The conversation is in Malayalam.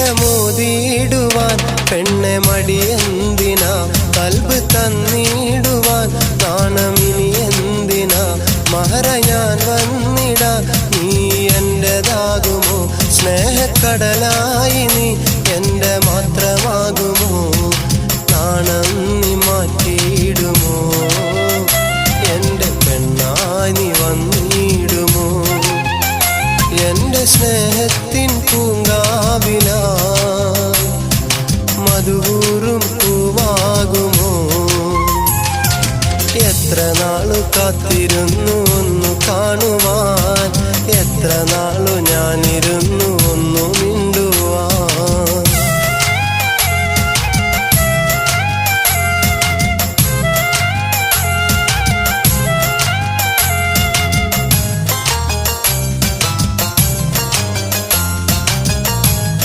ഇഷ്ടമോതിടുവാൻ പെണ്ണെ മടിയെന്തിനാ കൽബ് തന്നിടുവാൻ നാണമിനി എന്തിനാ മഹറ ഞാൻ വന്നിടാ നീ എന്റേതാകുമോ സ്നേഹക്കടലായി നീ എന്റെ മാത്രമാകുമോ നാണം നീ മാറ്റിയിടുമോ എന്റെ പെണ്ണായി നീ വന്നിടുമോ എന്റെ സ്നേഹത്തിൻ പൂങ്ക